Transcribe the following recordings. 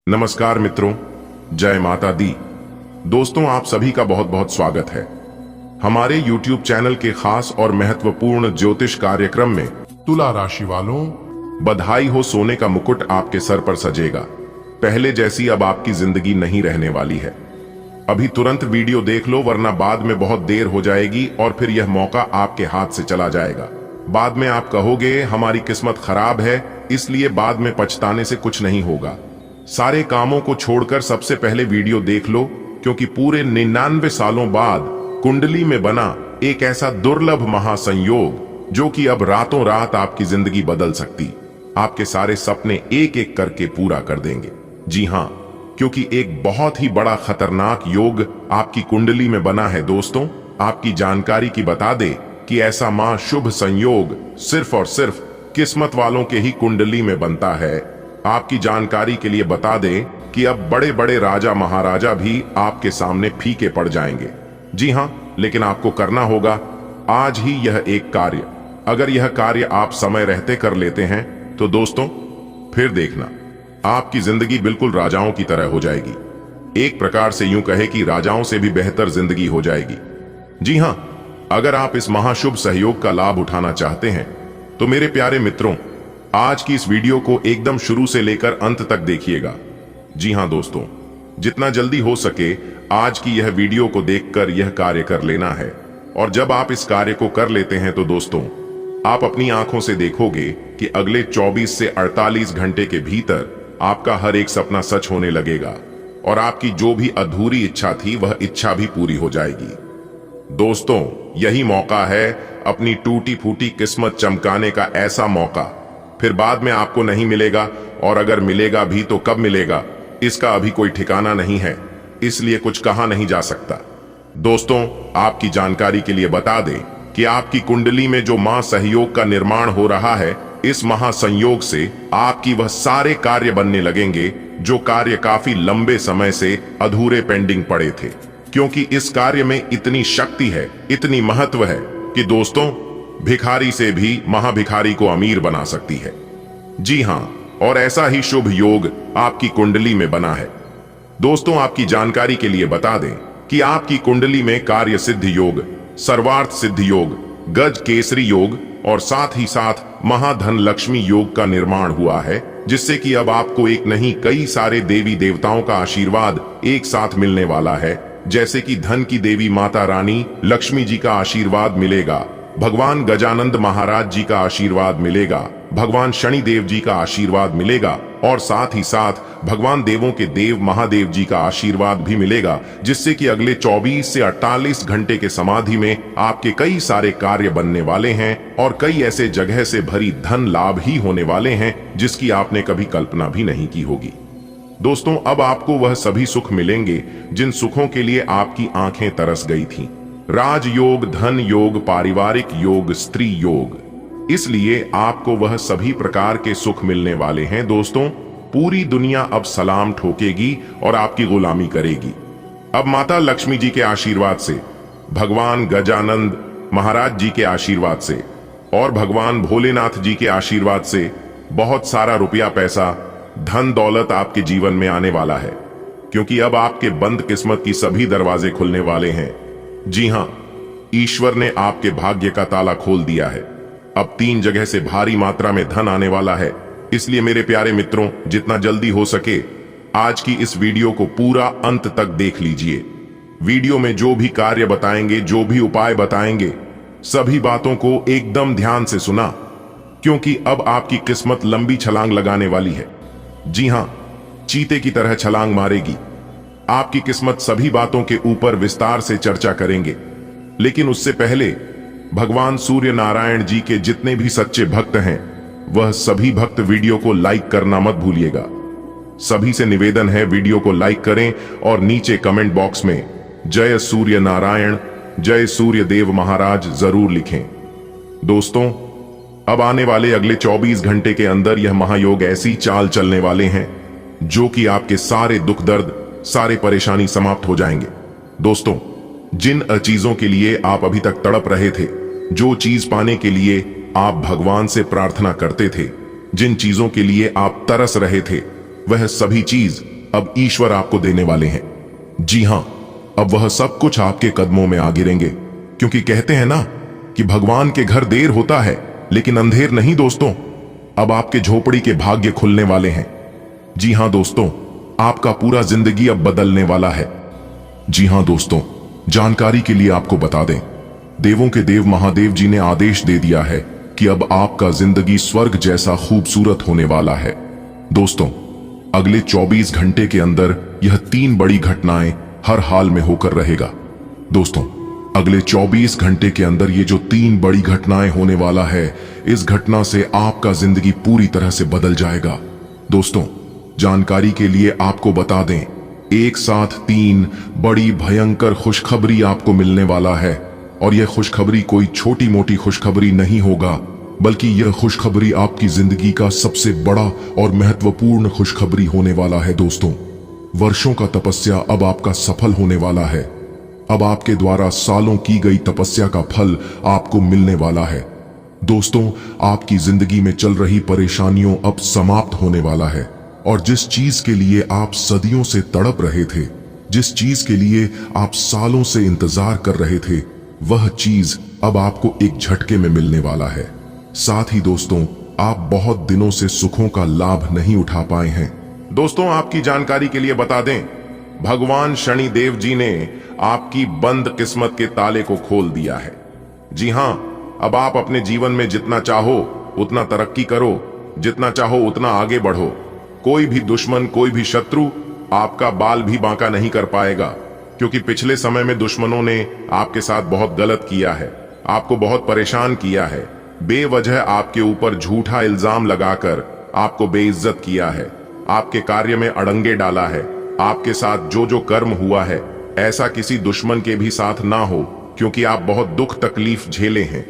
नमस्कार मित्रों, जय माता दी। दोस्तों, आप सभी का बहुत बहुत स्वागत है हमारे YouTube चैनल के खास और महत्वपूर्ण ज्योतिष कार्यक्रम में। तुला राशि वालों, बधाई हो, सोने का मुकुट आपके सर पर सजेगा। पहले जैसी अब आपकी जिंदगी नहीं रहने वाली है। अभी तुरंत वीडियो देख लो, वरना बाद में बहुत देर हो जाएगी और फिर यह मौका आपके हाथ से चला जाएगा। बाद में आप कहोगे हमारी किस्मत खराब है, इसलिए बाद में पछताने से कुछ नहीं होगा। सारे कामों को छोड़कर सबसे पहले वीडियो देख लो, क्योंकि पूरे 99 सालों बाद कुंडली में बना एक ऐसा दुर्लभ महासंयोग जो कि अब रातों रात आपकी जिंदगी बदल सकती, आपके सारे सपने एक एक करके पूरा कर देंगे। जी हां, क्योंकि एक बहुत ही बड़ा खतरनाक योग आपकी कुंडली में बना है। दोस्तों, आपकी जानकारी की बता दे कि ऐसा शुभ संयोग सिर्फ और सिर्फ किस्मत वालों के ही कुंडली में बनता है। आपकी जानकारी के लिए बता दें कि अब बड़े बड़े राजा महाराजा भी आपके सामने फीके पड़ जाएंगे। जी हां, लेकिन आपको करना होगा आज ही यह एक कार्य। अगर यह कार्य आप समय रहते कर लेते हैं तो दोस्तों फिर देखना, आपकी जिंदगी बिल्कुल राजाओं की तरह हो जाएगी। एक प्रकार से यूं कहे कि राजाओं से भी बेहतर जिंदगी हो जाएगी। जी हां, अगर आप इस महाशुभ सहयोग का लाभ उठाना चाहते हैं तो मेरे प्यारे मित्रों, आज की इस वीडियो को एकदम शुरू से लेकर अंत तक देखिएगा। जी हां दोस्तों, जितना जल्दी हो सके आज की यह वीडियो को देखकर यह कार्य कर लेना है। और जब आप इस कार्य को कर लेते हैं तो दोस्तों आप अपनी आंखों से देखोगे कि अगले 24 से 48 घंटे के भीतर आपका हर एक सपना सच होने लगेगा और आपकी जो भी अधूरी इच्छा थी वह इच्छा भी पूरी हो जाएगी। दोस्तों, यही मौका है अपनी टूटी फूटी किस्मत चमकाने का, ऐसा मौका फिर बाद में आपको नहीं मिलेगा, और अगर मिलेगा भी तो कब मिलेगा इसका अभी कोई ठिकाना नहीं है, इसलिए कुछ कहा नहीं जा सकता। दोस्तों, आपकी जानकारी के लिए बता दें कि आपकी कुंडली में जो सहयोग का निर्माण हो रहा है, इस महासंयोग से आपकी वह सारे कार्य बनने लगेंगे जो कार्य काफी लंबे समय से अधूरे पेंडिंग पड़े थे। क्योंकि इस कार्य में इतनी शक्ति है, इतनी महत्व है कि दोस्तों भिखारी से भी महाभिखारी को अमीर बना सकती है। जी हां, और ऐसा ही शुभ योग आपकी कुंडली में बना है। दोस्तों, आपकी जानकारी के लिए बता दें कि आपकी कुंडली में कार्य सिद्ध योग, सर्वार्थ सिद्ध योग, गज केसरी योग और साथ ही साथ महाधन लक्ष्मी योग का निर्माण हुआ है, जिससे कि अब आपको एक नहीं कई सारे देवी देवताओं का आशीर्वाद एक साथ मिलने वाला है। जैसे कि धन की देवी माता रानी लक्ष्मी जी का आशीर्वाद मिलेगा, भगवान गजानंद महाराज जी का आशीर्वाद मिलेगा, भगवान शनिदेव जी का आशीर्वाद मिलेगा और साथ ही साथ भगवान देवों के देव महादेव जी का आशीर्वाद भी मिलेगा, जिससे कि अगले 24 से 48 घंटे के समाधि में आपके कई सारे कार्य बनने वाले हैं और कई ऐसे जगह से भरी धन लाभ ही होने वाले हैं जिसकी आपने कभी कल्पना भी नहीं की होगी। दोस्तों, अब आपको वह सभी सुख मिलेंगे जिन सुखों के लिए आपकी आंखें तरस गई थीं। राजयोग, धन योग, पारिवारिक योग, स्त्री योग, इसलिए आपको वह सभी प्रकार के सुख मिलने वाले हैं। दोस्तों, पूरी दुनिया अब सलाम ठोकेगी और आपकी गुलामी करेगी। अब माता लक्ष्मी जी के आशीर्वाद से, भगवान गजानंद महाराज जी के आशीर्वाद से और भगवान भोलेनाथ जी के आशीर्वाद से बहुत सारा रुपया पैसा, धन दौलत आपके जीवन में आने वाला है। क्योंकि अब आपके बंद किस्मत की सभी दरवाजे खुलने वाले हैं। जी हां, ईश्वर ने आपके भाग्य का ताला खोल दिया है। अब 3 जगह से भारी मात्रा में धन आने वाला है। इसलिए मेरे प्यारे मित्रों, जितना जल्दी हो सके आज की इस वीडियो को पूरा अंत तक देख लीजिए। वीडियो में जो भी कार्य बताएंगे, जो भी उपाय बताएंगे, सभी बातों को एकदम ध्यान से सुना, क्योंकि अब आपकी किस्मत लंबी छलांग लगाने वाली है। जी हां, चीते की तरह छलांग मारेगी। आपकी किस्मत सभी बातों के ऊपर विस्तार से चर्चा करेंगे, लेकिन उससे पहले भगवान सूर्य नारायण जी के जितने भी सच्चे भक्त हैं, वह सभी भक्त वीडियो को लाइक करना मत भूलिएगा। सभी से निवेदन है, वीडियो को लाइक करें और नीचे कमेंट बॉक्स में जय सूर्य नारायण, जय सूर्य देव महाराज जरूर लिखें। दोस्तों, अब आने वाले अगले 24 घंटे के अंदर यह महायोग ऐसी चाल चलने वाले हैं जो कि आपके सारे दुख दर्द, सारे परेशानी समाप्त हो जाएंगे। दोस्तों, जिन चीजों के लिए आप अभी तक तड़प रहे थे, जो चीज पाने के लिए आप भगवान से प्रार्थना करते थे, जिन चीजों के लिए आप तरस रहे थे, वह सभी चीज अब ईश्वर आपको देने वाले हैं। जी हां, अब वह सब कुछ आपके कदमों में आ गिरेंगे, क्योंकि कहते हैं ना कि भगवान के घर देर होता है लेकिन अंधेर नहीं दोस्तों। अब आपके झोपड़ी के भाग्य खुलने वाले हैं। जी हां दोस्तों, आपका पूरा जिंदगी अब बदलने वाला है। जी हां दोस्तों, जानकारी के लिए आपको बता दें, देवों के देव महादेव जी ने आदेश दे दिया है कि अब आपका जिंदगी स्वर्ग जैसा खूबसूरत होने वाला है। दोस्तों, अगले 24 घंटे के अंदर यह 3 बड़ी घटनाएं हर हाल में होकर रहेगा। दोस्तों, अगले 24 घंटे के अंदर ये जो 3 बड़ी घटनाएं होने वाला है, इस घटना से आपका जिंदगी पूरी तरह से बदल जाएगा। दोस्तों, जानकारी के लिए आपको बता दें, एक साथ 3 बड़ी भयंकर खुशखबरी आपको मिलने वाला है। और यह खुशखबरी कोई छोटी मोटी खुशखबरी नहीं होगा, बल्कि यह खुशखबरी आपकी जिंदगी का सबसे बड़ा और महत्वपूर्ण खुशखबरी होने वाला है। दोस्तों, वर्षों का तपस्या अब आपका सफल होने वाला है। अब आपके द्वारा सालों की गई तपस्या का फल आपको मिलने वाला है। दोस्तों, आपकी जिंदगी में चल रही परेशानियों अब समाप्त होने वाला है, और जिस चीज के लिए आप सदियों से तड़प रहे थे, जिस चीज के लिए आप सालों से इंतजार कर रहे थे, वह चीज अब आपको एक झटके में मिलने वाला है। साथ ही दोस्तों, आप बहुत दिनों से सुखों का लाभ नहीं उठा पाए हैं। दोस्तों, आपकी जानकारी के लिए बता दें, भगवान शनि देव जी ने आपकी बंद किस्मत के ताले को खोल दिया है। जी हां, अब आप अपने जीवन में जितना चाहो उतना तरक्की करो, जितना चाहो उतना आगे बढ़ो। कोई भी दुश्मन, कोई भी शत्रु आपका बाल भी बांका नहीं कर पाएगा, क्योंकि पिछले समय में दुश्मनों ने आपके साथ बहुत गलत किया है, आपको बहुत परेशान किया है, बेवजह आपके ऊपर झूठा इल्जाम लगाकर आपको बेइज्जत किया है, आपके कार्य में अड़ंगे डाला है। आपके साथ जो जो कर्म हुआ है, ऐसा किसी दुश्मन के भी साथ ना हो, क्योंकि आप बहुत दुख तकलीफ झेले हैं,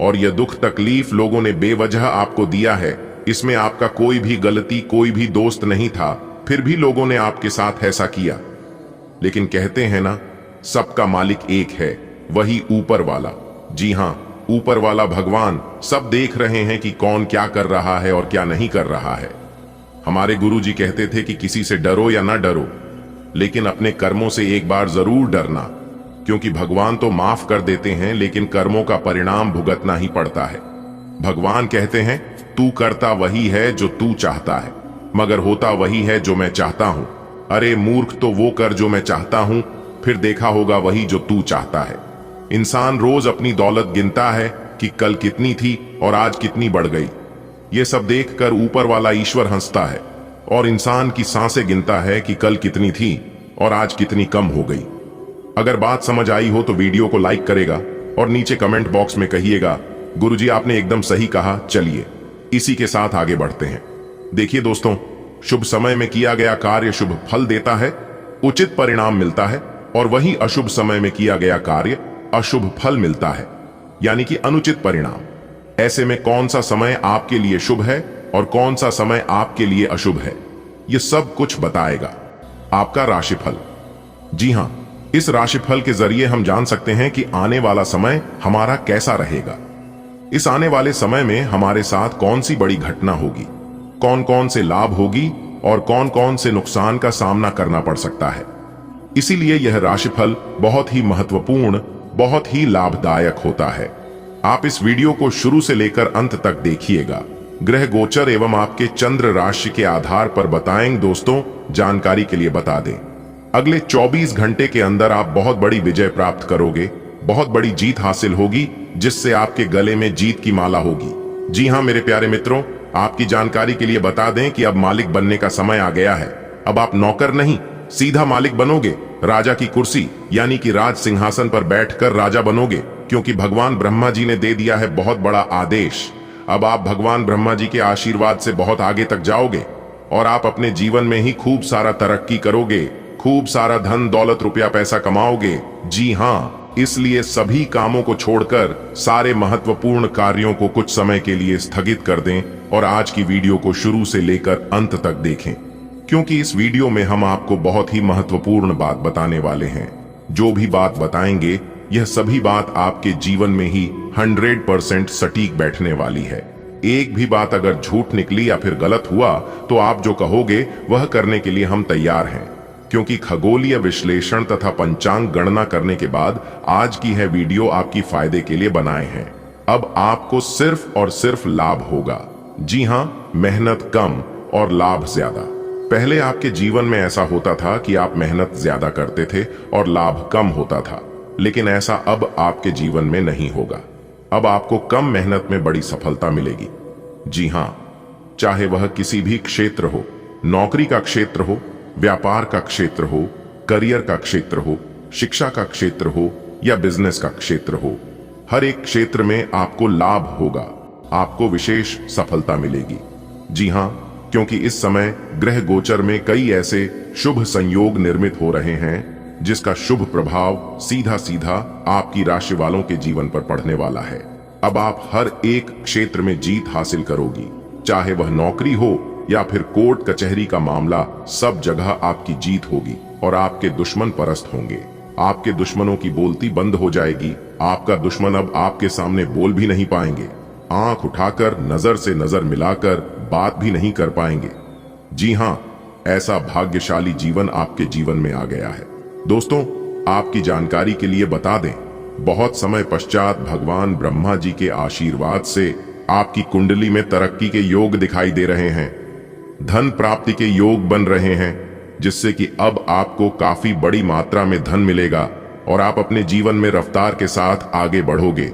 और यह दुख तकलीफ लोगों ने बेवजह आपको दिया है। इसमें आपका कोई भी गलती, कोई भी दोस्त नहीं था, फिर भी लोगों ने आपके साथ ऐसा किया। लेकिन कहते हैं ना, सबका मालिक एक है, वही ऊपर वाला। जी हां, ऊपर वाला भगवान सब देख रहे हैं कि कौन क्या कर रहा है और क्या नहीं कर रहा है। हमारे गुरुजी कहते थे कि किसी से डरो या ना डरो, लेकिन अपने कर्मों से एक बार जरूर डरना, क्योंकि भगवान तो माफ कर देते हैं, लेकिन कर्मों का परिणाम भुगतना ही पड़ता है। भगवान कहते हैं, तू करता वही है जो तू चाहता है, मगर होता वही है जो मैं चाहता हूं। अरे मूर्ख, तो वो कर जो मैं चाहता हूं, फिर देखा होगा वही जो तू चाहता है। इंसान रोज अपनी दौलत गिनता है कि कल कितनी थी और आज कितनी बढ़ गई। ये सब देखकर ऊपर वाला ईश्वर हंसता है, और इंसान की सांसें गिनता है कि कल कितनी थी और आज कितनी कम हो गई। अगर बात समझ आई हो तो वीडियो को लाइक करेगा और नीचे कमेंट बॉक्स में कहिएगा, गुरुजी आपने एकदम सही कहा। चलिए इसी के साथ आगे बढ़ते हैं। देखिए दोस्तों, शुभ समय में किया गया कार्य शुभ फल देता है, उचित परिणाम मिलता है, और वही अशुभ समय में किया गया कार्य अशुभ फल मिलता है, यानी कि अनुचित परिणाम। ऐसे में कौन सा समय आपके लिए शुभ है और कौन सा समय आपके लिए अशुभ है, यह सब कुछ बताएगा आपका राशिफल। जी हां, इस राशिफल के जरिए हम जान सकते हैं कि आने वाला समय हमारा कैसा रहेगा। इस आने वाले समय में हमारे साथ कौन सी बड़ी घटना होगी, कौन कौन से लाभ होगी और कौन कौन से नुकसान का सामना करना पड़ सकता है। इसीलिए यह राशिफल बहुत ही महत्वपूर्ण, बहुत ही लाभदायक होता है। आप इस वीडियो को शुरू से लेकर अंत तक देखिएगा। ग्रह गोचर एवं आपके चंद्र राशि के आधार पर बताएंगे। दोस्तों, जानकारी के लिए बता दें, अगले 24 घंटे के अंदर आप बहुत बड़ी विजय प्राप्त करोगे, बहुत बड़ी जीत हासिल होगी, जिससे आपके गले में जीत की माला होगी। जी हां मेरे प्यारे मित्रों, आपकी जानकारी के लिए बता दें कि अब मालिक बनने का समय आ गया है। अब आप नौकर नहीं, सीधा मालिक बनोगे। राजा की कुर्सी यानी कि राज सिंहासन पर बैठकर राजा बनोगे, क्योंकि भगवान ब्रह्मा जी ने दे दिया है बहुत बड़ा आदेश। अब आप भगवान ब्रह्मा जी के आशीर्वाद से बहुत आगे तक जाओगे, और आप अपने जीवन में ही खूब सारा तरक्की करोगे, खूब सारा धन दौलत रुपया पैसा कमाओगे। जी हां, इसलिए सभी कामों को छोड़कर सारे महत्वपूर्ण कार्यों को कुछ समय के लिए स्थगित कर दें और आज की वीडियो को शुरू से लेकर अंत तक देखें, क्योंकि इस वीडियो में हम आपको बहुत ही महत्वपूर्ण बात बताने वाले हैं। जो भी बात बताएंगे, यह सभी बात आपके जीवन में ही 100% सटीक बैठने वाली है। एक भी बात अगर झूठ निकली या फिर गलत हुआ तो आप जो कहोगे वह करने के लिए हम तैयार हैं, क्योंकि खगोलीय विश्लेषण तथा पंचांग गणना करने के बाद आज की है वीडियो आपकी फायदे के लिए बनाए हैं। अब आपको सिर्फ और सिर्फ लाभ होगा। जी हां, मेहनत कम और लाभ ज्यादा। पहले आपके जीवन में ऐसा होता था कि आप मेहनत ज्यादा करते थे और लाभ कम होता था, लेकिन ऐसा अब आपके जीवन में नहीं होगा। अब आपको कम मेहनत में बड़ी सफलता मिलेगी। जी हां, चाहे वह किसी भी क्षेत्र हो, नौकरी का क्षेत्र हो, व्यापार का क्षेत्र हो, करियर का क्षेत्र हो, शिक्षा का क्षेत्र हो या बिजनेस का क्षेत्र हो, हर एक क्षेत्र में आपको लाभ होगा, आपको विशेष सफलता मिलेगी। जी हां, क्योंकि इस समय ग्रह गोचर में कई ऐसे शुभ संयोग निर्मित हो रहे हैं जिसका शुभ प्रभाव सीधा सीधा आपकी राशि वालों के जीवन पर पड़ने वाला है। अब आप हर एक क्षेत्र में जीत हासिल करोगी, चाहे वह नौकरी हो या फिर कोर्ट कचहरी का मामला, सब जगह आपकी जीत होगी और आपके दुश्मन परस्त होंगे। आपके दुश्मनों की बोलती बंद हो जाएगी। आपका दुश्मन अब आपके सामने बोल भी नहीं पाएंगे, आंख उठाकर नजर से नजर मिलाकर बात भी नहीं कर पाएंगे। जी हां, ऐसा भाग्यशाली जीवन आपके जीवन में आ गया है। दोस्तों, आपकी जानकारी के लिए बता दें, बहुत समय पश्चात भगवान ब्रह्मा जी के आशीर्वाद से आपकी कुंडली में तरक्की के योग दिखाई दे रहे हैं, धन प्राप्ति के योग बन रहे हैं, जिससे कि अब आपको काफी बड़ी मात्रा में धन मिलेगा और आप अपने जीवन में रफ्तार के साथ आगे बढ़ोगे,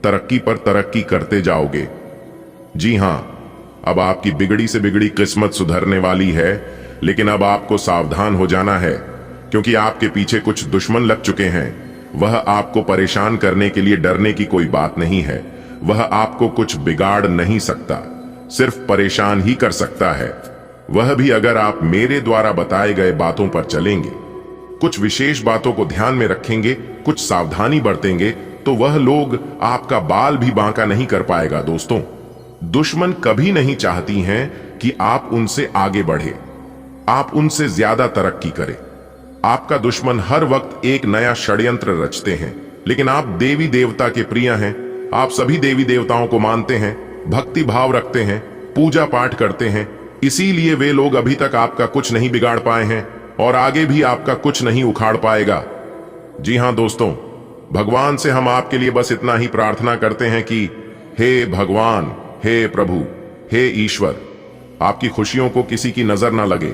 तरक्की पर तरक्की करते जाओगे। जी हां, अब आपकी बिगड़ी से बिगड़ी किस्मत सुधरने वाली है, लेकिन अब आपको सावधान हो जाना है, क्योंकि आपके पीछे कुछ दुश्मन लग चुके हैं। वह आपको परेशान करने के लिए डरने की कोई बात नहीं है। वह आपको कुछ बिगाड़ नहीं सकता, सिर्फ परेशान ही कर सकता है। वह भी अगर आप मेरे द्वारा बताए गए बातों पर चलेंगे, कुछ विशेष बातों को ध्यान में रखेंगे, कुछ सावधानी बरतेंगे, तो वह लोग आपका बाल भी बांका नहीं कर पाएगा। दोस्तों, दुश्मन कभी नहीं चाहती हैं कि आप उनसे आगे बढ़े, आप उनसे ज्यादा तरक्की करें। आपका दुश्मन हर वक्त एक नया षड्यंत्र रचते हैं, लेकिन आप देवी देवता के प्रिय हैं। आप सभी देवी देवताओं को मानते हैं, भक्ति भाव रखते हैं, पूजा पाठ करते हैं, इसीलिए वे लोग अभी तक आपका कुछ नहीं बिगाड़ पाए हैं और आगे भी आपका कुछ नहीं उखाड़ पाएगा। जी हां दोस्तों, भगवान से हम आपके लिए बस इतना ही प्रार्थना करते हैं कि हे भगवान, हे प्रभु, हे ईश्वर, आपकी खुशियों को किसी की नजर ना लगे,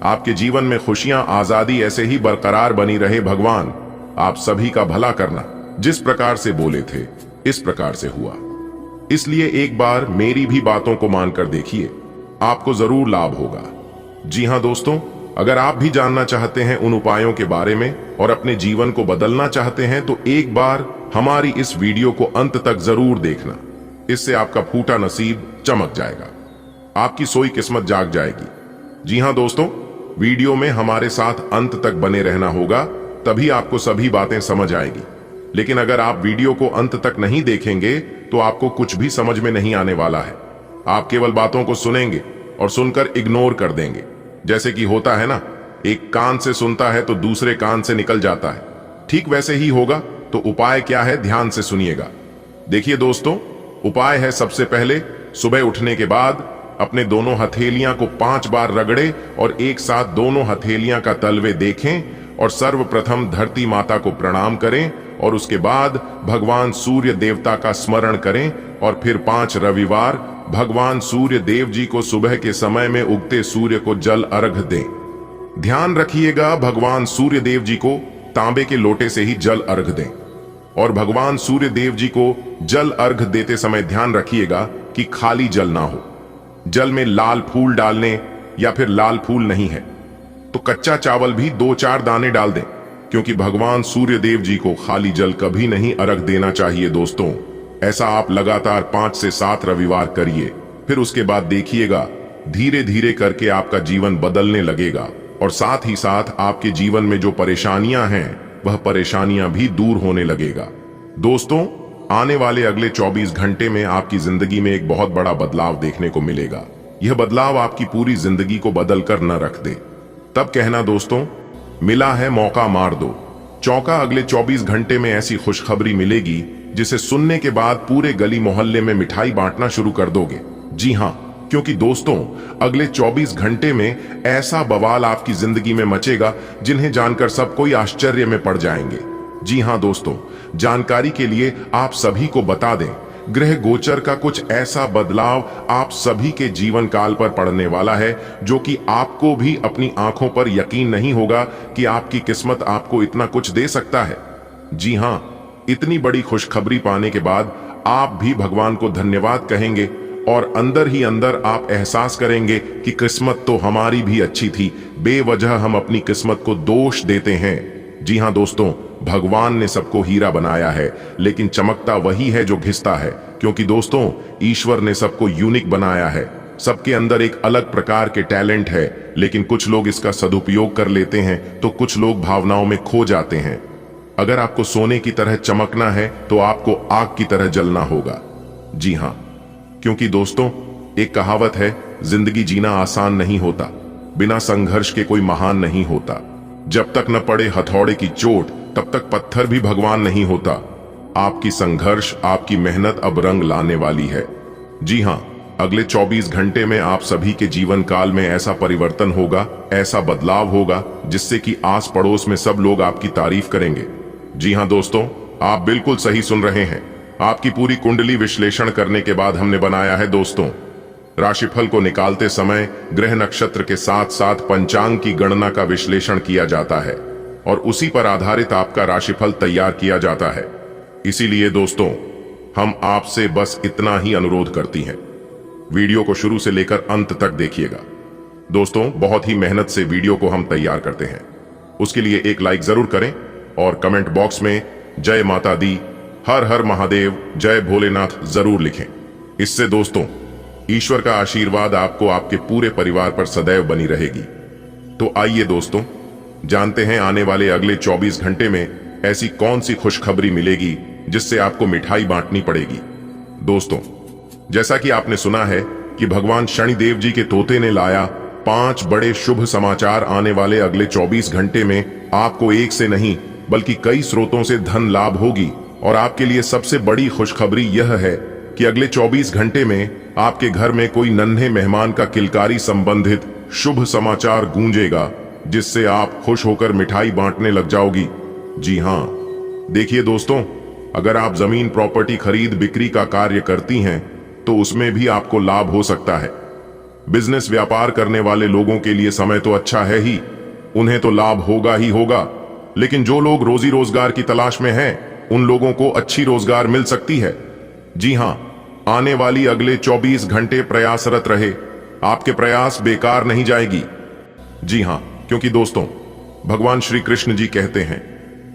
आपके जीवन में खुशियां, आजादी ऐसे ही बरकरार बनी रहे। भगवान आप सभी का भला करना। जिस प्रकार से बोले थे इस प्रकार से हुआ, इसलिए एक बार मेरी भी बातों को मानकर देखिए, आपको जरूर लाभ होगा। जी हां दोस्तों, अगर आप भी जानना चाहते हैं उन उपायों के बारे में और अपने जीवन को बदलना चाहते हैं, तो एक बार हमारी इस वीडियो को अंत तक जरूर देखना। इससे आपका फूटा नसीब चमक जाएगा, आपकी सोई किस्मत जाग जाएगी। जी हां दोस्तों, वीडियो में हमारे साथ अंत तक बने रहना होगा, तभी आपको सभी बातें समझ आएगी। लेकिन अगर आप वीडियो को अंत तक नहीं देखेंगे तो आपको कुछ भी समझ में नहीं आने वाला है। आप केवल बातों को सुनेंगे और सुनकर इग्नोर कर देंगे। जैसे कि होता है ना, एक कान से सुनता है तो दूसरे कान से निकल जाता है, ठीक वैसे ही होगा। तो उपाय क्या है, ध्यान से सुनिएगा। देखिए दोस्तों, उपाय है, सबसे पहले सुबह उठने के बाद अपने दोनों हथेलियां को 5 बार रगड़े और एक साथ दोनों हथेलियां का तलवे देखें और सर्वप्रथम धरती माता को प्रणाम करें और उसके बाद भगवान सूर्य देवता का स्मरण करें और फिर 5 रविवार भगवान सूर्य देव जी को सुबह के समय में उगते सूर्य को जल अर्घ दें। ध्यान रखिएगा, भगवान सूर्य देव जी को तांबे के लोटे से ही जल अर्घ दें और भगवान सूर्य देव जी को जल अर्घ देते समय ध्यान रखिएगा कि खाली जल ना हो। जल में लाल फूल डालने या फिर लाल फूल नहीं है तो कच्चा चावल भी 2-4 दाने डाल दें, क्योंकि भगवान सूर्य देव जी को खाली जल कभी नहीं अर्घ देना चाहिए। दोस्तों, ऐसा आप लगातार 5 से 7 रविवार करिए, फिर उसके बाद देखिएगा धीरे धीरे करके आपका जीवन बदलने लगेगा और साथ ही साथ आपके जीवन में जो परेशानियां हैं वह परेशानियां भी दूर होने लगेगा। दोस्तों, आने वाले अगले 24 घंटे में आपकी जिंदगी में एक बहुत बड़ा बदलाव देखने को मिलेगा। यह बदलाव आपकी पूरी जिंदगी को बदल कर न रख दे। तब कहना दोस्तों, मिला है मौका मार दो। चौका, अगले 24 घंटे में ऐसी खुशखबरी मिलेगी जिसे सुनने के बाद पूरे गली मोहल्ले में मिठाई बांटना शुरू कर दोगे। जी हां, क्योंकि दोस्तों अगले 24 घंटे में ऐसा बवाल आपकी जिंदगी में मचेगा जिन्हें जानकर सब कोई आश्चर्य में पड़ जाएंगे। जी हां दोस्तों, जानकारी के लिए आप सभी को बता दें, ग्रह गोचर का कुछ ऐसा बदलाव आप सभी के जीवन काल पर पड़ने वाला है जो कि आपको भी अपनी आंखों पर यकीन नहीं होगा कि आपकी किस्मत आपको इतना कुछ दे सकता है। जी हां, इतनी बड़ी खुशखबरी पाने के बाद आप भी भगवान को धन्यवाद कहेंगे और अंदर ही अंदर आप एहसास करेंगे कि किस्मत तो हमारी भी अच्छी थी, बेवजह हम अपनी किस्मत को दोष देते हैं। जी हां दोस्तों, भगवान ने सबको हीरा बनाया है, लेकिन चमकता वही है जो घिसता है, क्योंकि दोस्तों ईश्वर ने सबको यूनिक बनाया है। सबके अंदर एक अलग प्रकार के टैलेंट है, लेकिन कुछ लोग इसका सदुपयोग कर लेते हैं तो कुछ लोग भावनाओं में खो जाते हैं। अगर आपको सोने की तरह चमकना है तो आपको आग की तरह जलना होगा। जी हां, क्योंकि दोस्तों एक कहावत है, जिंदगी जीना आसान नहीं होता, बिना संघर्ष के कोई महान नहीं होता। जब तक न पड़े हथौड़े की चोट तब तक पत्थर भी भगवान नहीं होता। आपकी संघर्ष, आपकी मेहनत अब रंग लाने वाली है। जी हां, अगले 24 घंटे में आप सभी के जीवन काल में ऐसा परिवर्तन होगा, ऐसा बदलाव होगा जिससे कि आस पड़ोस में सब लोग आपकी तारीफ करेंगे। जी हां दोस्तों, आप बिल्कुल सही सुन रहे हैं। आपकी पूरी कुंडली विश्लेषण करने के बाद हमने बनाया है दोस्तों। राशिफल को निकालते समय ग्रह नक्षत्र के साथ साथ पंचांग की गणना का विश्लेषण किया जाता है और उसी पर आधारित आपका राशिफल तैयार किया जाता है। इसीलिए दोस्तों हम आपसे बस इतना ही अनुरोध करती हैं, वीडियो को शुरू से लेकर अंत तक देखिएगा। दोस्तों बहुत ही मेहनत से वीडियो को हम तैयार करते हैं, उसके लिए एक लाइक जरूर करें और कमेंट बॉक्स में जय माता दी, हर हर महादेव, जय भोलेनाथ जरूर लिखें। इससे दोस्तों ईश्वर का आशीर्वाद आपको आपके पूरे परिवार पर सदैव बनी रहेगी। तो आइए दोस्तों जानते हैं आने वाले अगले 24 घंटे में ऐसी कौन सी खुशखबरी मिलेगी जिससे आपको मिठाई बांटनी पड़ेगी। दोस्तों जैसा कि आपने सुना है कि भगवान शनिदेव जी के तोते ने लाया 5 बड़े शुभ समाचार। आने वाले अगले 24 घंटे में आपको एक से नहीं बल्कि कई स्रोतों से धन लाभ होगी। और आपके लिए सबसे बड़ी खुशखबरी यह है कि अगले 24 घंटे में आपके घर में कोई नन्हे मेहमान का किलकारी संबंधित शुभ समाचार गूंजेगा, जिससे आप खुश होकर मिठाई बांटने लग जाओगी। जी हां, देखिए दोस्तों, अगर आप जमीन प्रॉपर्टी खरीद बिक्री का कार्य करती हैं तो उसमें भी आपको लाभ हो सकता है। बिजनेस व्यापार करने वाले लोगों के लिए समय तो अच्छा है ही, उन्हें तो लाभ होगा ही होगा। लेकिन जो लोग रोजी रोजगार की तलाश में हैं उन लोगों को अच्छी रोजगार मिल सकती है। जी हां, आने वाली अगले 24 घंटे प्रयासरत रहे, आपके प्रयास बेकार नहीं जाएगी। जी हां, क्योंकि दोस्तों भगवान श्री कृष्ण जी कहते हैं,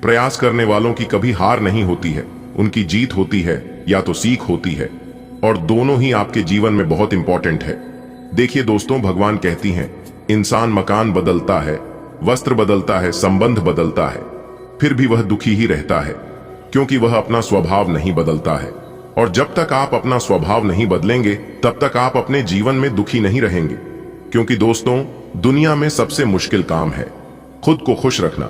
प्रयास करने वालों की कभी हार नहीं होती है, उनकी जीत होती है या तो सीख होती है, और दोनों ही आपके जीवन में बहुत इंपॉर्टेंट है। देखिए दोस्तों, भगवान कहती हैं, इंसान मकान बदलता है, वस्त्र बदलता है, संबंध बदलता है, फिर भी वह दुखी ही रहता है, क्योंकि वह अपना स्वभाव नहीं बदलता है। और जब तक आप अपना स्वभाव नहीं बदलेंगे तब तक आप अपने जीवन में दुखी नहीं रहेंगे। क्योंकि दोस्तों दुनिया में सबसे मुश्किल काम है खुद को खुश रखना।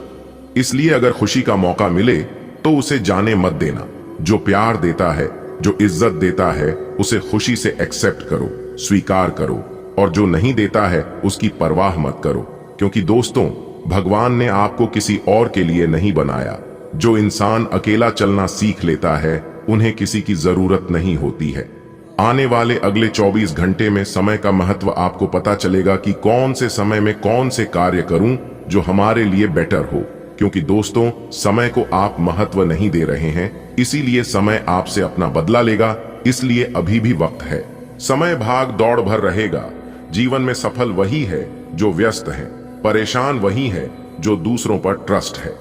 इसलिए अगर खुशी का मौका मिले तो उसे जाने मत देना। जो प्यार देता है, जो इज्जत देता है, उसे खुशी से एक्सेप्ट करो, स्वीकार करो, और जो नहीं देता है उसकी परवाह मत करो। क्योंकि दोस्तों भगवान ने आपको किसी और के लिए नहीं बनाया। जो इंसान अकेला चलना सीख लेता है उन्हें किसी की जरूरत नहीं होती है। आने वाले अगले 24 घंटे में समय का महत्व आपको पता चलेगा कि कौन से समय में कौन से कार्य करूं जो हमारे लिए बेटर हो। क्योंकि दोस्तों समय को आप महत्व नहीं दे रहे हैं, इसीलिए समय आपसे अपना बदला लेगा। इसलिए अभी भी वक्त है। समय भाग दौड़ भर रहेगा। जीवन में सफल वही है जो व्यस्त है, परेशान वही है जो दूसरों पर ट्रस्ट है।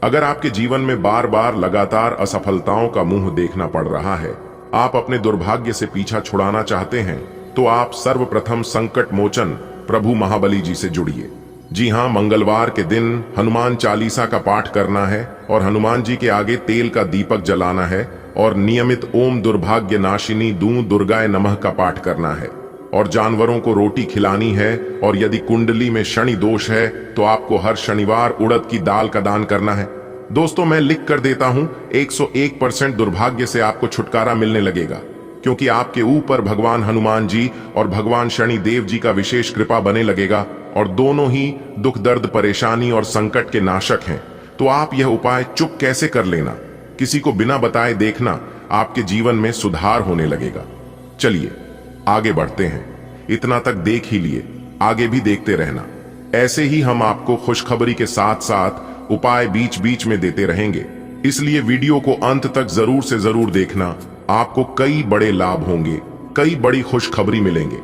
अगर आपके जीवन में बार बार लगातार असफलताओं का मुंह देखना पड़ रहा है, आप अपने दुर्भाग्य से पीछा छुड़ाना चाहते हैं, तो आप सर्वप्रथम संकट मोचन प्रभु महाबली जी से जुड़िए। जी हां, मंगलवार के दिन हनुमान चालीसा का पाठ करना है और हनुमान जी के आगे तेल का दीपक जलाना है और नियमित ओम दुर्भाग्य नाशिनी दूं दुर्गाय नमः का पाठ करना है और जानवरों को रोटी खिलानी है। और यदि कुंडली में शनि दोष है तो आपको हर शनिवार उड़द की दाल का दान करना है। दोस्तों मैं लिख कर देता हूं 101% दुर्भाग्य से आपको छुटकारा मिलने लगेगा, क्योंकि आपके ऊपर भगवान हनुमान जी और भगवान शनि देव जी का विशेष कृपा बने लगेगा और दोनों ही दुख दर्द परेशानी और संकट के नाशक हैं। तो आप यह उपाय चुप कैसे कर लेना, किसी को बिना बताए देखना, आपके जीवन में सुधार होने लगेगा। चलिए आगे बढ़ते हैं। इतना तक देख ही लिए, आगे भी देखते रहना। ऐसे ही हम आपको खुशखबरी के साथ साथ उपाय बीच बीच में देते रहेंगे, इसलिए वीडियो को अंत तक जरूर से जरूर देखना। आपको कई बड़े लाभ होंगे, कई बड़ी खुशखबरी मिलेंगे।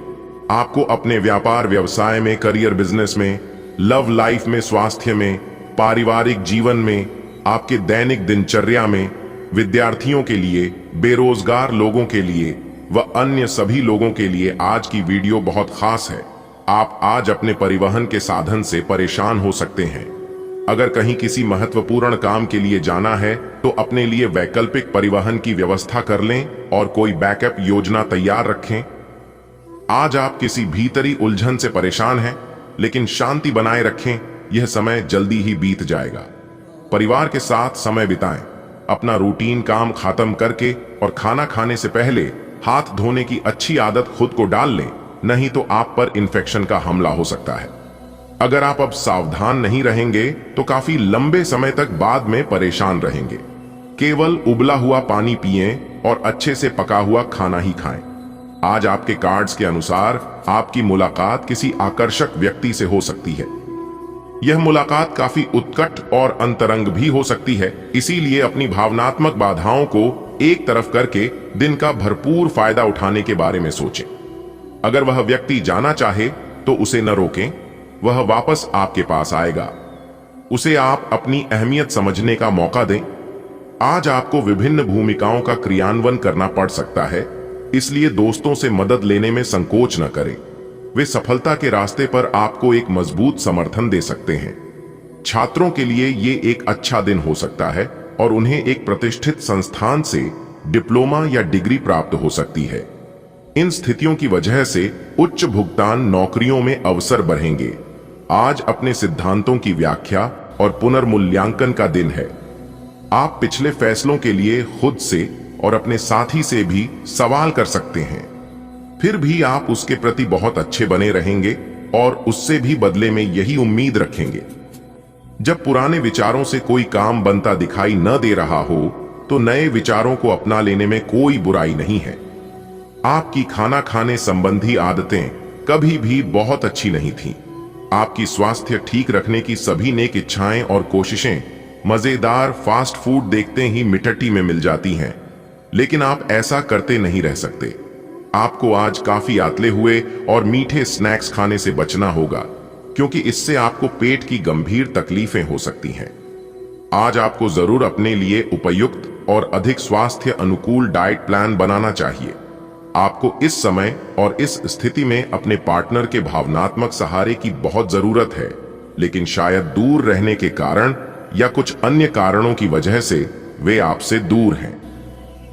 आपको अपने व्यापार व्यवसाय में, करियर बिजनेस में, लव लाइफ में, स्वास्थ्य में, पारिवारिक जीवन में, आपके दैनिक दिनचर्या में, विद्यार्थियों के लिए, बेरोजगार लोगों के लिए व अन्य सभी लोगों के लिए आज की वीडियो बहुत खास है। आप आज अपने परिवहन के साधन से परेशान हो सकते हैं। अगर कहीं किसी महत्वपूर्ण काम के लिए जाना है तो अपने लिए वैकल्पिक परिवहन की व्यवस्था कर लें और कोई बैकअप योजना तैयार रखें। आज आप किसी भीतरी उलझन से परेशान हैं, लेकिन शांति बनाए रखें, यह समय जल्दी ही बीत जाएगा। परिवार के साथ समय बिताएं, अपना रूटीन काम खत्म करके और खाना खाने से पहले हाथ धोने की अच्छी आदत खुद को डाल लें, नहीं तो आप पर इन्फेक्शन का हमला हो सकता है। अगर आप अब सावधान नहीं रहेंगे तो काफी लंबे समय तक बाद में परेशान रहेंगे। केवल उबला हुआ पानी पिएं और अच्छे से पका हुआ खाना ही खाएं। आज आपके कार्ड्स के अनुसार आपकी मुलाकात किसी आकर्षक व्यक्ति से हो सकती है। यह मुलाकात काफी उत्कट और अंतरंग भी हो सकती है, इसीलिए अपनी भावनात्मक बाधाओं को एक तरफ करके दिन का भरपूर फायदा उठाने के बारे में सोचें। अगर वह व्यक्ति जाना चाहे तो उसे न रोकें, वह वापस आपके पास आएगा। उसे आप अपनी अहमियत समझने का मौका दें। आज आपको विभिन्न भूमिकाओं का क्रियान्वयन करना पड़ सकता है, इसलिए दोस्तों से मदद लेने में संकोच न करें। वे सफलता के रास्ते पर आपको एक मजबूत समर्थन दे सकते हैं। छात्रों के लिए ये एक अच्छा दिन हो सकता है और उन्हें एक प्रतिष्ठित संस्थान से डिप्लोमा या डिग्री प्राप्त हो सकती है। इन स्थितियों की वजह से उच्च भुगतान नौकरियों में अवसर बढ़ेंगे। आज अपने सिद्धांतों की व्याख्या और पुनर्मूल्यांकन का दिन है। आप पिछले फैसलों के लिए खुद से और अपने साथी से भी सवाल कर सकते हैं, फिर भी आप उसके प्रति बहुत अच्छे बने रहेंगे और उससे भी बदले में यही उम्मीद रखेंगे। जब पुराने विचारों से कोई काम बनता दिखाई न दे रहा हो तो नए विचारों को अपना लेने में कोई बुराई नहीं है। आपकी खाना खाने संबंधी आदतें कभी भी बहुत अच्छी नहीं थीं। आपकी स्वास्थ्य ठीक रखने की सभी नेक इच्छाएं और कोशिशें मजेदार फास्ट फूड देखते ही मिट्टी में मिल जाती हैं, लेकिन आप ऐसा करते नहीं रह सकते। आपको आज काफी आतले हुए और मीठे स्नैक्स खाने से बचना होगा, क्योंकि इससे आपको पेट की गंभीर तकलीफें हो सकती हैं। आज आपको जरूर अपने लिए उपयुक्त और अधिक स्वास्थ्य अनुकूल डाइट प्लान बनाना चाहिए। आपको इस समय और इस स्थिति में अपने पार्टनर के भावनात्मक सहारे की बहुत जरूरत है, लेकिन शायद दूर रहने के कारण या कुछ अन्य कारणों की वजह से वे आपसे दूर हैं।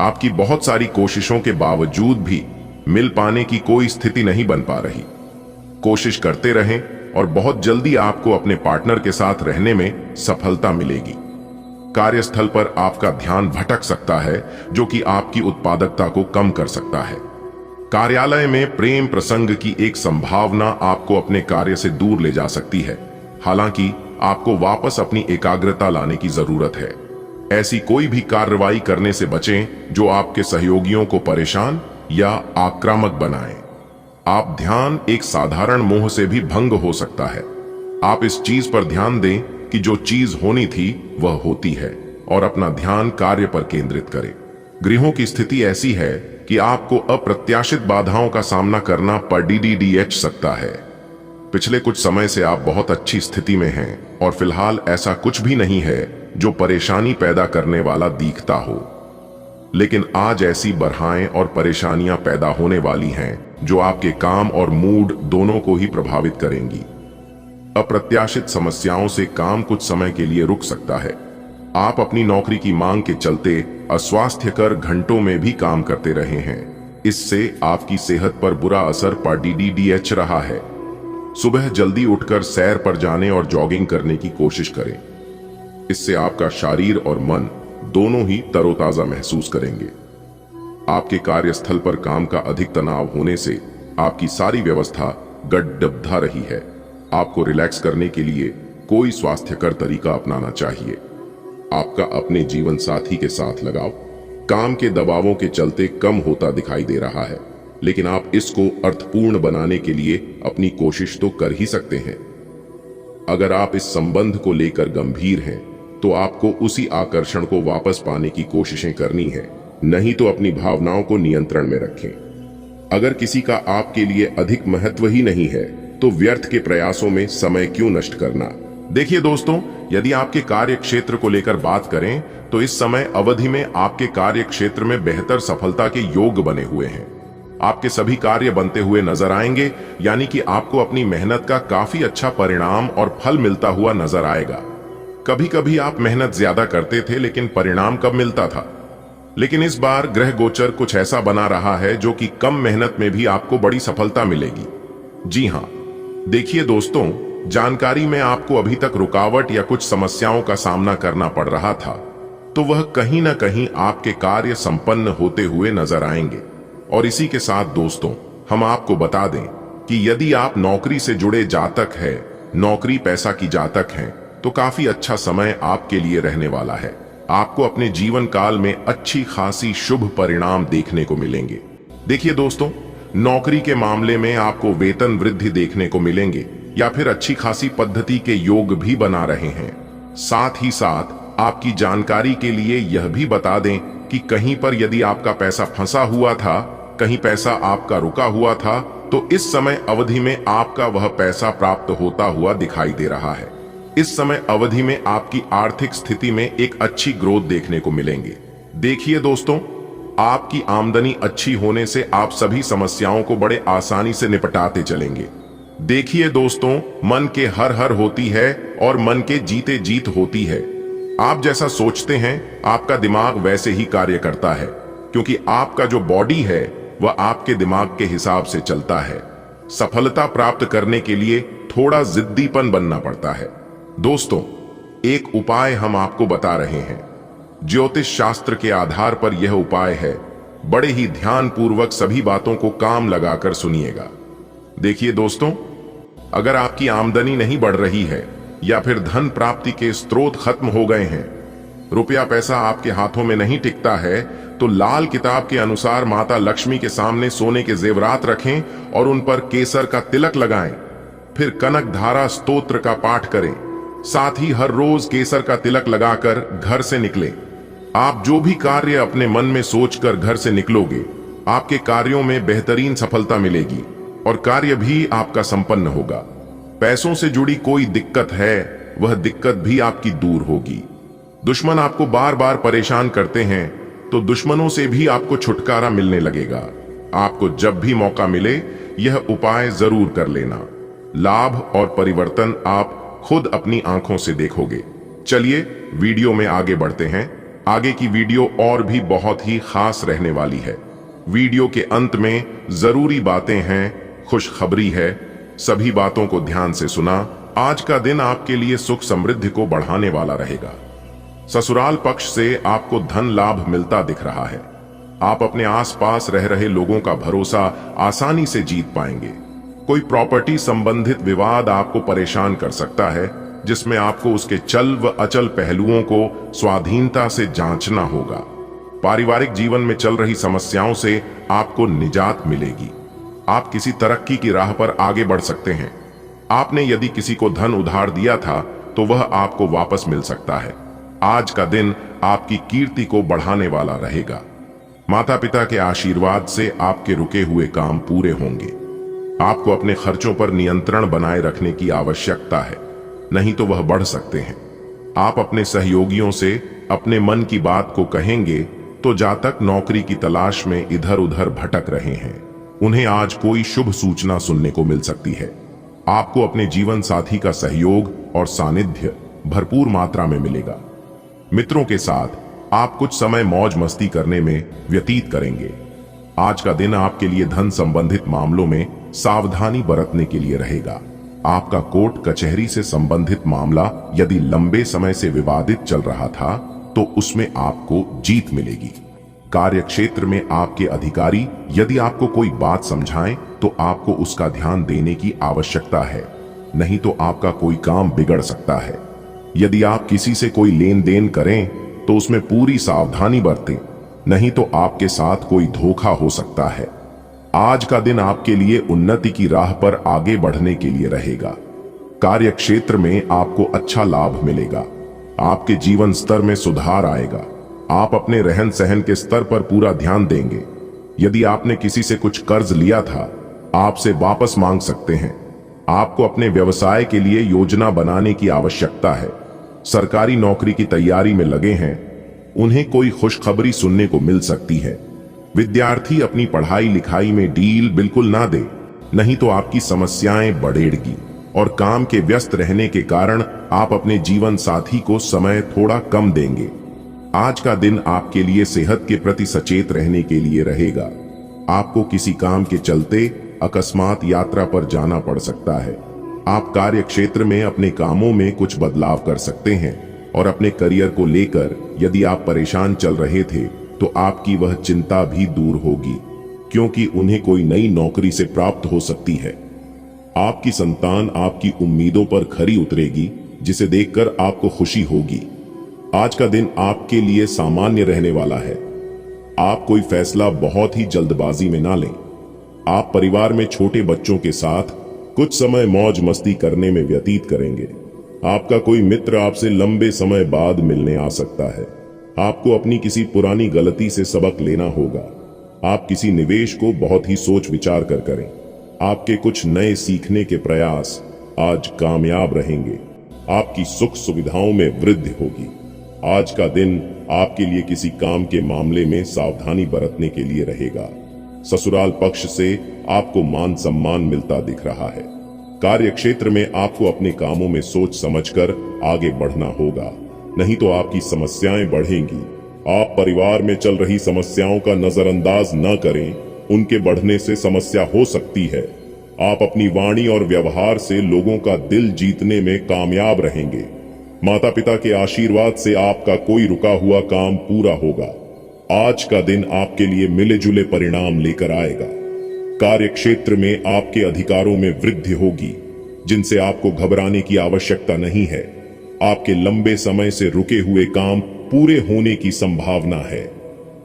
आपकी बहुत सारी कोशिशों के बावजूद भी मिल पाने की कोई स्थिति नहीं बन पा रही। कोशिश करते रहें और बहुत जल्दी आपको अपने पार्टनर के साथ रहने में सफलता मिलेगी। कार्यस्थल पर आपका ध्यान भटक सकता है, जो कि आपकी उत्पादकता को कम कर सकता है। कार्यालय में प्रेम प्रसंग की एक संभावना आपको अपने कार्य से दूर ले जा सकती है। हालांकि आपको वापस अपनी एकाग्रता लाने की जरूरत है। ऐसी कोई भी कार्रवाई करने से बचें जो आपके सहयोगियों को परेशान या आक्रामक बनाए। आप ध्यान एक साधारण मोह से भी भंग हो सकता है। आप इस चीज पर ध्यान दें कि जो चीज होनी थी वह होती है और अपना ध्यान कार्य पर केंद्रित करें। गृहों की स्थिति ऐसी है कि आपको अप्रत्याशित बाधाओं का सामना करना पड़ सकता है। पिछले कुछ समय से आप बहुत अच्छी स्थिति में हैं और फिलहाल ऐसा कुछ भी नहीं है जो परेशानी पैदा करने वाला दिखता हो, लेकिन आज ऐसी बरहाएं और परेशानियां पैदा होने वाली हैं जो आपके काम और मूड दोनों को ही प्रभावित करेंगी। अप्रत्याशित समस्याओं से काम कुछ समय के लिए रुक सकता है। आप अपनी नौकरी की मांग के चलते अस्वास्थ्यकर घंटों में भी काम करते रहे हैं। इससे आपकी सेहत पर बुरा असर पड़ रहा है। सुबह जल्दी उठकर सैर पर जाने और जॉगिंग करने की कोशिश करें। इससे आपका शरीर और मन दोनों ही तरोताजा महसूस करेंगे। आपके कार्यस्थल पर काम का अधिक तनाव होने से आपकी सारी व्यवस्था गड़बड़ा रही है। आपको रिलैक्स करने के लिए कोई स्वास्थ्यकर तरीका अपनाना चाहिए। आपका अपने जीवन साथी के साथ लगाव काम के दबावों के चलते कम होता दिखाई दे रहा है, लेकिन आप इसको अर्थपूर्ण बनाने के लिए अपनी कोशिश तो कर ही सकते हैं। अगर आप इस संबंध को लेकर गंभीर हैं, तो आपको उसी आकर्षण को वापस पाने की कोशिशें करनी है, नहीं तो अपनी भावनाओं को नियंत्रण में रखें। अगर किसी का आपके लिए अधिक महत्व ही नहीं है, तो व्यर्थ के प्रयासों में समय क्यों नष्ट करना। देखिए दोस्तों, यदि आपके कार्य क्षेत्र को लेकर बात करें, तो इस समय अवधि में आपके कार्य क्षेत्र में बेहतर सफलता के योग बने हुए हैं। आपके सभी कार्य बनते हुए नजर आएंगे, यानी कि आपको अपनी मेहनत का काफी अच्छा परिणाम और फल मिलता हुआ नजर आएगा। कभी कभी आप मेहनत ज्यादा करते थे, लेकिन परिणाम कब मिलता था। लेकिन इस बार ग्रह गोचर कुछ ऐसा बना रहा है जो कि कम मेहनत में भी आपको बड़ी सफलता मिलेगी। जी हां, देखिए दोस्तों, जानकारी में आपको अभी तक रुकावट या कुछ समस्याओं का सामना करना पड़ रहा था, तो वह कहीं ना कहीं आपके कार्य संपन्न होते हुए नजर आएंगे। और इसी के साथ दोस्तों, हम आपको बता दें कि यदि आप नौकरी से जुड़े जातक है, नौकरी पैसा की जातक हैं, तो काफी अच्छा समय आपके लिए रहने वाला है। आपको अपने जीवन काल में अच्छी खासी शुभ परिणाम देखने को मिलेंगे। देखिए दोस्तों, नौकरी के मामले में आपको वेतन वृद्धि देखने को मिलेंगे या फिर अच्छी खासी पद्धति के योग भी बना रहे हैं। साथ ही साथ आपकी जानकारी के लिए यह भी बता दें कि कहीं पर यदि आपका पैसा फंसा हुआ था, कहीं पैसा आपका रुका हुआ था, तो इस समय अवधि में आपका वह पैसा प्राप्त होता हुआ दिखाई दे रहा है। इस समय अवधि में आपकी आर्थिक स्थिति में एक अच्छी ग्रोथ देखने को मिलेंगे। देखिए दोस्तों, आपकी आमदनी अच्छी होने से आप सभी समस्याओं को बड़े आसानी से निपटाते चलेंगे। देखिए दोस्तों, मन के हर हर होती है और मन के जीते जीत होती है। आप जैसा सोचते हैं, आपका दिमाग वैसे ही कार्य करता है, क्योंकि आपका जो बॉडी है वह आपके दिमाग के हिसाब से चलता है। सफलता प्राप्त करने के लिए थोड़ा जिद्दीपन बनना पड़ता है। दोस्तों, एक उपाय हम आपको बता रहे हैं। ज्योतिष शास्त्र के आधार पर यह उपाय है। बड़े ही ध्यान पूर्वक सभी बातों को काम लगाकर सुनिएगा। देखिए दोस्तों, अगर आपकी आमदनी नहीं बढ़ रही है या फिर धन प्राप्ति के स्रोत खत्म हो गए हैं, रुपया पैसा आपके हाथों में नहीं टिकता है, तो लाल किताब के अनुसार माता लक्ष्मी के सामने सोने के जेवरात रखें और उन पर केसर का तिलक लगाएं। फिर कनक धारा स्तोत्र का पाठ करें। साथ ही हर रोज केसर का तिलक लगाकर घर से निकलें। आप जो भी कार्य अपने मन में सोचकर घर से निकलोगे, आपके कार्यों में बेहतरीन सफलता मिलेगी और कार्य भी आपका संपन्न होगा। पैसों से जुड़ी कोई दिक्कत है, वह दिक्कत भी आपकी दूर होगी। दुश्मन आपको बार बार परेशान करते हैं, तो दुश्मनों से भी आपको छुटकारा मिलने लगेगा। आपको जब भी मौका मिले, यह उपाय जरूर कर लेना। लाभ और परिवर्तन आप खुद अपनी आंखों से देखोगे। चलिए वीडियो में आगे बढ़ते हैं। आगे की वीडियो और भी बहुत ही खास रहने वाली है। वीडियो के अंत में जरूरी बातें हैं, खुशखबरी है। सभी बातों को ध्यान से सुना। आज का दिन आपके लिए सुख समृद्धि को बढ़ाने वाला रहेगा। ससुराल पक्ष से आपको धन लाभ मिलता दिख रहा है। आप अपने आसपास रह रहे लोगों का भरोसा आसानी से जीत पाएंगे। कोई प्रॉपर्टी संबंधित विवाद आपको परेशान कर सकता है, जिसमें आपको उसके चल व अचल पहलुओं को स्वाधीनता से जांचना होगा। पारिवारिक जीवन में चल रही समस्याओं से आपको निजात मिलेगी। आप किसी तरक्की की राह पर आगे बढ़ सकते हैं। आपने यदि किसी को धन उधार दिया था, तो वह आपको वापस मिल सकता है। आज का दिन आपकी कीर्ति को बढ़ाने वाला रहेगा। माता पिता के आशीर्वाद से आपके रुके हुए काम पूरे होंगे। आपको अपने खर्चों पर नियंत्रण बनाए रखने की आवश्यकता है, नहीं तो वह बढ़ सकते हैं। आप अपने सहयोगियों से अपने मन की बात को कहेंगे, तो जातक नौकरी की तलाश में इधर उधर भटक रहे हैं, उन्हें आज कोई शुभ सूचना सुनने को मिल सकती है। आपको अपने जीवन साथी का सहयोग और सानिध्य भरपूर मात्रा में मिलेगा। मित्रों के साथ आप कुछ समय मौज मस्ती करने में व्यतीत करेंगे। आज का दिन आपके लिए धन संबंधित मामलों में सावधानी बरतने के लिए रहेगा। आपका कोर्ट कचहरी से संबंधित मामला यदि लंबे समय से विवादित चल रहा था तो उसमें आपको जीत मिलेगी। कार्य क्षेत्र में आपके अधिकारी यदि आपको कोई बात समझाएं तो आपको उसका ध्यान देने की आवश्यकता है, नहीं तो आपका कोई काम बिगड़ सकता है। यदि आप किसी से कोई लेन देन करें तो उसमें पूरी सावधानी बरतें, नहीं तो आपके साथ कोई धोखा हो सकता है। आज का दिन आपके लिए उन्नति की राह पर आगे बढ़ने के लिए रहेगा। कार्य क्षेत्र में आपको अच्छा लाभ मिलेगा, आपके जीवन स्तर में सुधार आएगा। आप अपने रहन सहन के स्तर पर पूरा ध्यान देंगे। यदि आपने किसी से कुछ कर्ज लिया था, आपसे वापस मांग सकते हैं। आपको अपने व्यवसाय के लिए योजना बनाने की आवश्यकता है। सरकारी नौकरी की तैयारी में लगे हैं, उन्हें कोई खुशखबरी सुनने को मिल सकती है। विद्यार्थी अपनी पढ़ाई लिखाई में ढील बिल्कुल ना दे, नहीं तो आपकी समस्याएं बढ़ेगी और काम के व्यस्त रहने के कारण आप अपने जीवन साथी को समय थोड़ा कम देंगे। आज का दिन आपके लिए सेहत के प्रति सचेत रहने के लिए रहेगा। आपको किसी काम के चलते अकस्मात यात्रा पर जाना पड़ सकता है। आप कार्य क्षेत्र में अपने कामों में कुछ बदलाव कर सकते हैं और अपने करियर को लेकर यदि आप परेशान चल रहे थे तो आपकी वह चिंता भी दूर होगी, क्योंकि उन्हें कोई नई नौकरी से प्राप्त हो सकती है। आपकी संतान आपकी उम्मीदों पर खरी उतरेगी, जिसे देखकर आपको खुशी होगी। आज का दिन आपके लिए सामान्य रहने वाला है। आप कोई फैसला बहुत ही जल्दबाजी में ना लें। आप परिवार में छोटे बच्चों के साथ कुछ समय मौज मस्ती करने में व्यतीत करेंगे। आपका कोई मित्र आपसे लंबे समय बाद मिलने आ सकता है। आपको अपनी किसी पुरानी गलती से सबक लेना होगा। आप किसी निवेश को बहुत ही सोच विचार कर करें। आपके कुछ नए सीखने के प्रयास आज कामयाब रहेंगे। आपकी सुख सुविधाओं में वृद्धि होगी। आज का दिन आपके लिए किसी काम के मामले में सावधानी बरतने के लिए रहेगा। ससुराल पक्ष से आपको मान सम्मान मिलता दिख रहा है। कार्य क्षेत्र में आपको अपने कामों में सोच समझकर आगे बढ़ना होगा, नहीं तो आपकी समस्याएं बढ़ेंगी। आप परिवार में चल रही समस्याओं का नजरअंदाज न करें, उनके बढ़ने से समस्या हो सकती है। आप अपनी वाणी और व्यवहार से लोगों का दिल जीतने में कामयाब रहेंगे। माता पिता के आशीर्वाद से आपका कोई रुका हुआ काम पूरा होगा। आज का दिन आपके लिए मिले जुले परिणाम लेकर आएगा। कार्य क्षेत्र में आपके अधिकारों में वृद्धि होगी, जिनसे आपको घबराने की आवश्यकता नहीं है। आपके लंबे समय से रुके हुए काम पूरे होने की संभावना है।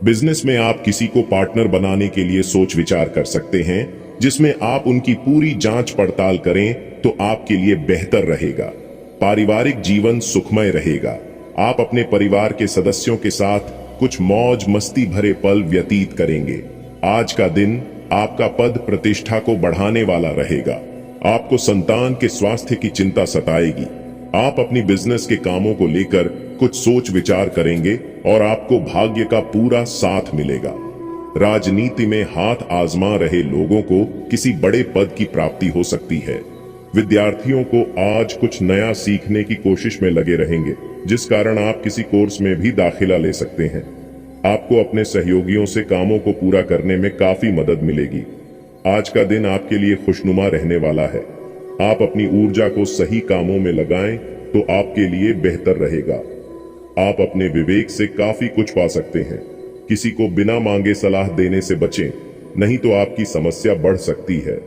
बिजनेस में आप किसी को पार्टनर बनाने के लिए सोच विचार कर सकते हैं, जिसमें आप उनकी पूरी जांच पड़ताल करें तो आपके लिए बेहतर रहेगा। पारिवारिक जीवन सुखमय रहेगा। आप अपने परिवार के सदस्यों के साथ कुछ मौज मस्ती भरे पल व्यतीत करेंगे। आज का दिन आपका पद प्रतिष्ठा को बढ़ाने वाला रहेगा। आपको संतान के स्वास्थ्य की चिंता सताएगी। आप अपनी बिजनेस के कामों को लेकर कुछ सोच विचार करेंगे और आपको भाग्य का पूरा साथ मिलेगा। राजनीति में हाथ आजमा रहे लोगों को किसी बड़े पद की प्राप्ति हो सकती है। विद्यार्थियों को आज कुछ नया सीखने की कोशिश में लगे रहेंगे, जिस कारण आप किसी कोर्स में भी दाखिला ले सकते हैं। आपको अपने सहयोगियों से कामों को पूरा करने में काफी मदद मिलेगी। आज का दिन आपके लिए खुशनुमा रहने वाला है। आप अपनी ऊर्जा को सही कामों में लगाएं तो आपके लिए बेहतर रहेगा। आप अपने विवेक से काफी कुछ पा सकते हैं। किसी को बिना मांगे सलाह देने से बचें, नहीं तो आपकी समस्या बढ़ सकती है।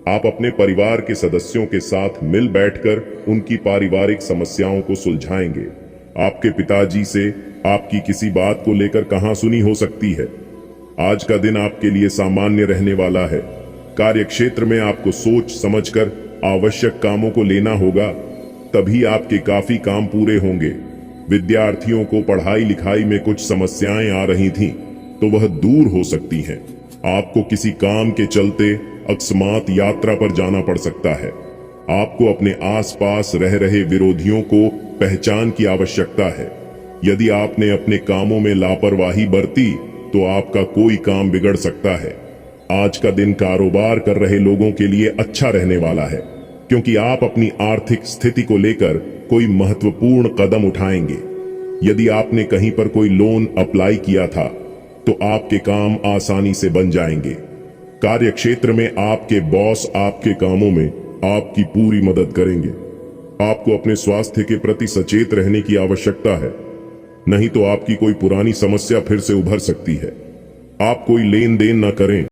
आप अपने परिवार के सदस्यों के साथ मिल बैठकर उनकी पारिवारिक समस्याओं को सुलझाएंगे। आपके पिताजी से आपकी किसी बात को लेकर कहासुनी हो सकती है। आज का दिन आपके लिए सामान्य रहने वाला है। कार्य क्षेत्र में आपको सोच समझकर आवश्यक कामों को लेना होगा, तभी आपके काफी काम पूरे होंगे। विद्यार्थियों को पढ़ाई लिखाई में कुछ समस्याएं आ रही थीं, तो वह दूर हो सकती हैं। आपको किसी काम के चलते अकस्मात यात्रा पर जाना पड़ सकता है। आपको अपने आसपास रह रहे विरोधियों को पहचान की आवश्यकता है। यदि आपने अपने कामों में लापरवाही बरती तो आपका कोई काम बिगड़ सकता है। आज का दिन कारोबार कर रहे लोगों के लिए अच्छा रहने वाला है, क्योंकि आप अपनी आर्थिक स्थिति को लेकर कोई महत्वपूर्ण कदम उठाएंगे। यदि आपने कहीं पर कोई लोन अप्लाई किया था तो आपके काम आसानी से बन जाएंगे। कार्य क्षेत्र में आपके बॉस आपके कामों में आपकी पूरी मदद करेंगे। आपको अपने स्वास्थ्य के प्रति सचेत रहने की आवश्यकता है, नहीं तो आपकी कोई पुरानी समस्या फिर से उभर सकती है। आप कोई लेन देन न करें।